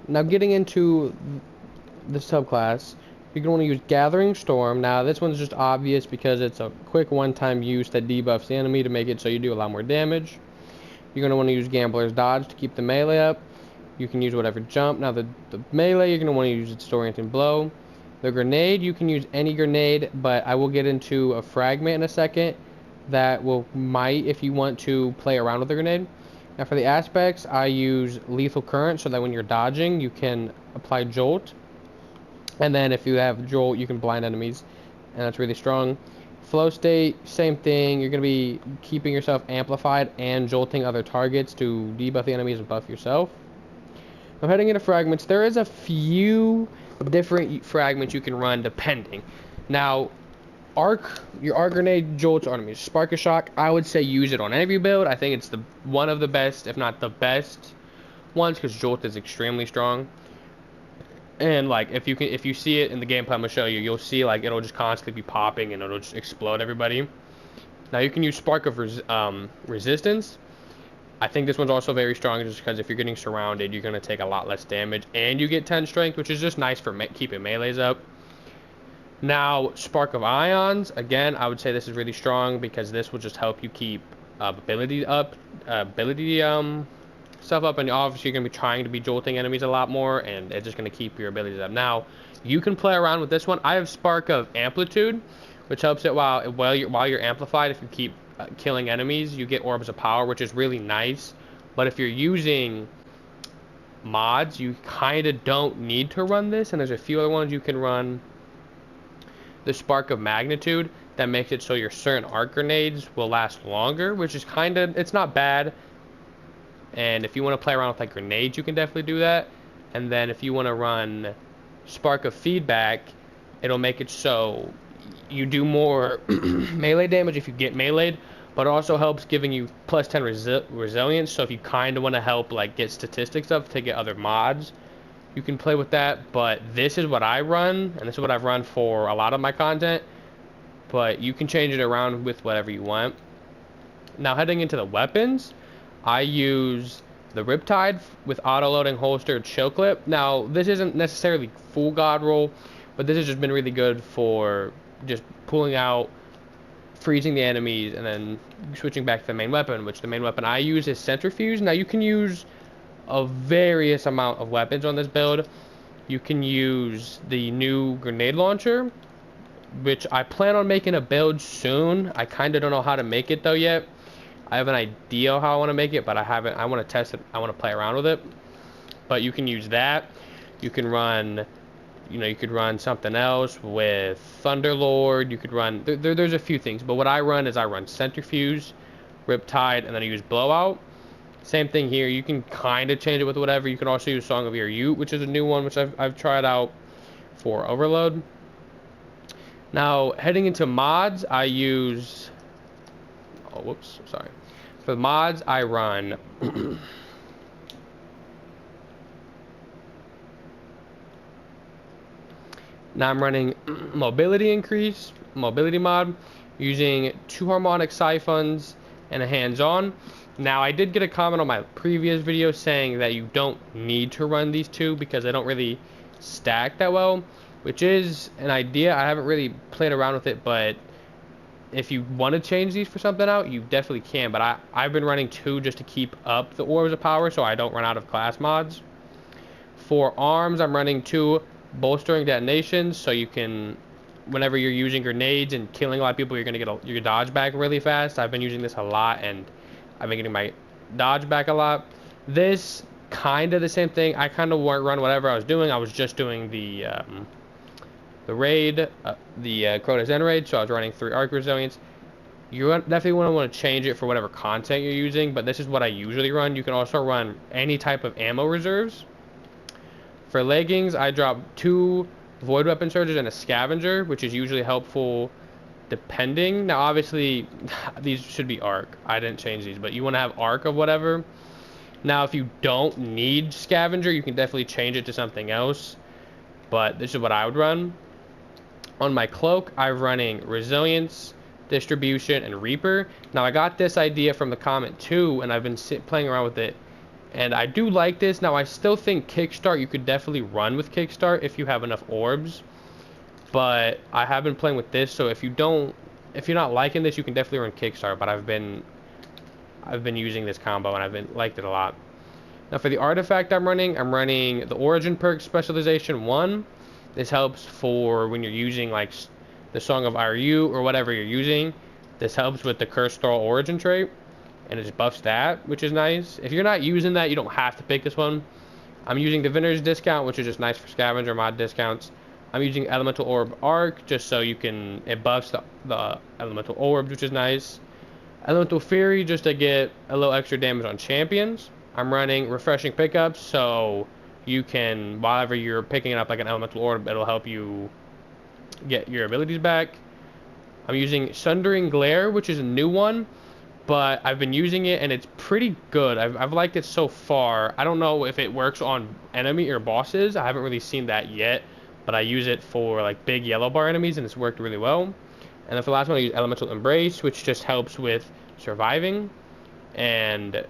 Now getting into the subclass, you're going to want to use Gathering Storm. Now this one's just obvious because it's a quick one-time use that debuffs the enemy to make it so you do a lot more damage. You're going to want to use Gambler's Dodge to keep the melee up. You can use whatever jump. Now the melee, you're going to want to use its Disorienting Blow. The grenade, you can use any grenade, but I will get into a fragment in a second that might if you want to play around with the grenade. Now for the aspects, I use Lethal Current so that when you're dodging, you can apply Jolt. And then if you have Jolt, you can blind enemies, and that's really strong. Flow State, same thing. You're going to be keeping yourself amplified and jolting other targets to debuff the enemies and buff yourself. I'm heading into fragments. There is a few different fragments you can run depending. Now, your arc grenade jolts enemies. Spark of Shock, I would say use it on every build. I think it's one of the best, if not the best ones, because jolt is extremely strong. And like if you see it in the gameplay I'm gonna show you, you'll see like it'll just constantly be popping and it'll just explode everybody. Now you can use Spark of Resistance. I think this one's also very strong just because if you're getting surrounded, you're gonna take a lot less damage, and you get 10 strength, which is just nice for keeping melees up. Now Spark of Ions, again, I would say this is really strong because this will just help you keep ability stuff up, and obviously you're going to be trying to be jolting enemies a lot more, and it's just going to keep your abilities up. Now you can play around with this one. I have Spark of Amplitude, which helps it while you're amplified. If you keep killing enemies, you get Orbs of Power, which is really nice. But if you're using mods, you kind of don't need to run this, and there's a few other ones you can run. The Spark of Magnitude, that makes it so your certain arc grenades will last longer, which is it's not bad. And if you want to play around with like grenades, you can definitely do that. And then if you want to run Spark of Feedback, it'll make it so you do more melee damage if you get meleeed, but it also helps giving you plus 10 resilience. So if you kind of want to help like get statistics up to get other mods, you can play with that. But this is what I run, and this is what I've run for a lot of my content. But you can change it around with whatever you want. Now heading into the weapons, I use the Riptide with auto-loading holster chill clip. Now, this isn't necessarily full god roll, but this has just been really good for just pulling out, freezing the enemies, and then switching back to the main weapon, which the main weapon I use is Centrifuge. Now, you can use a various amount of weapons on this build. You can use the new grenade launcher, which I plan on making a build soon. I kind of don't know how to make it, though, yet. I have an idea how I want to make it, but I haven't. I want to test it. I want to play around with it. But you can use that. You can run, you could run something else with Thunderlord. You could run. There's a few things, but what I run is I run Centrifuge, Riptide, and then I use Blowout. Same thing here. You can kind of change it with whatever. You can also use Song of Your Ute, which is a new one, which I've tried out for Overload. Now heading into mods, I use. Oh, whoops, sorry. For the mods, I run now I'm running mobility increase, mobility mod, using 2 harmonic siphons and a hands-on. Now I did get a comment on my previous video saying that you don't need to run these 2 because they don't really stack that well, which is an idea. I haven't really played around with it, but if you want to change these for something out, you definitely can. But I've been running 2 just to keep up the Orbs of Power so I don't run out of class mods. For arms, I'm running 2 bolstering detonations, so you can, whenever you're using grenades and killing a lot of people, you're going to get your dodge back really fast. I've been using this a lot, and I've been getting my dodge back a lot. This, kind of the same thing. I kind of run whatever I was doing. I was just doing the raid, the Crota Zen raid, so I was running 3 arc resilience. You definitely want to change it for whatever content you're using, but this is what I usually run. You can also run any type of ammo reserves. For leggings, I drop 2 void weapon surges and a scavenger, which is usually helpful depending. Now obviously these should be arc. I didn't change these, but you want to have arc of whatever. Now if you don't need scavenger, you can definitely change it to something else, but this is what I would run. On my cloak, I'm running resilience, distribution, and reaper. Now I got this idea from the comment too, and I've been playing around with it And I do like this. Now, I still think Kickstart, you could definitely run with Kickstart if you have enough orbs. But I have been playing with this, so if you're not liking this, you can definitely run Kickstart. But I've been using this combo, and liked it a lot. Now, for the artifact I'm running the Origin perk specialization 1. This helps for when you're using like the Song of Ryu or whatever you're using. This helps with the Cursed Thrall Origin trait, and it just buffs that, which is nice. If you're not using that, you don't have to pick this one. I'm using Diviner's Discount, which is just nice for scavenger mod discounts. I'm using Elemental Orb Arc just so it buffs the Elemental Orbs, which is nice. Elemental Fury just to get a little extra damage on champions. I'm running Refreshing Pickups, so you can, whenever you're picking up like an Elemental Orb, it'll help you get your abilities back. I'm using Sundering Glare, which is a new one, but I've been using it and it's pretty good. I've liked it so far. I don't know if it works on enemy or bosses. I haven't really seen that yet, but I use it for like big yellow bar enemies and it's worked really well. And then for the last one, I use Elemental Embrace, which just helps with surviving, and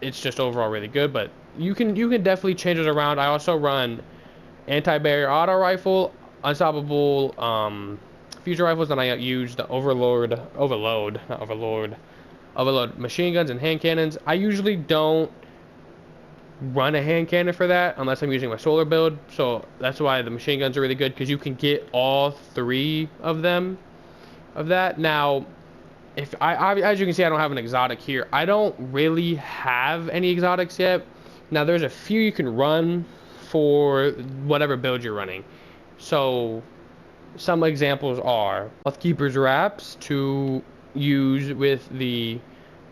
it's just overall really good. But you can definitely change it around. I also run Anti-Barrier Auto Rifle, Unstoppable Future Rifles, and I use the Overload machine guns and hand cannons. I usually don't run a hand cannon for that unless I'm using my solar build, so that's why the machine guns are really good, because you can get all 3 of them of that. Now, if as you can see, I don't have an exotic here. I don't really have any exotics yet. Now, there's a few you can run for whatever build you're running. So some examples are Keeper's Wraps to use with the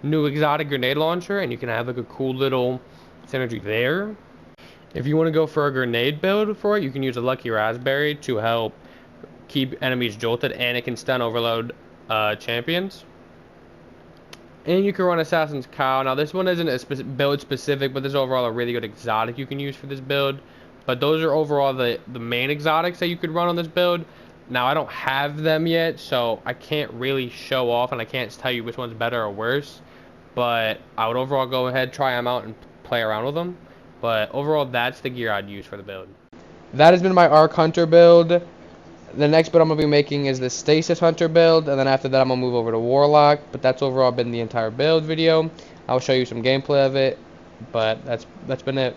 new exotic grenade launcher, and you can have like a cool little synergy there. If you want to go for a grenade build for it, you can use a Lucky Raspberry to help keep enemies jolted, and it can stun overload champions. And you can run Assassin's Cow. Now, this one isn't a build specific, but this is overall a really good exotic you can use for this build. But those are overall the main exotics that you could run on this build. Now, I don't have them yet, so I can't really show off, and I can't tell you which one's better or worse. But I would overall go ahead, try them out, and play around with them. But overall, that's the gear I'd use for the build. That has been my Arc Hunter build. The next build I'm going to be making is the Stasis Hunter build, and then after that I'm going to move over to Warlock. But that's overall been the entire build video. I'll show you some gameplay of it, but that's been it.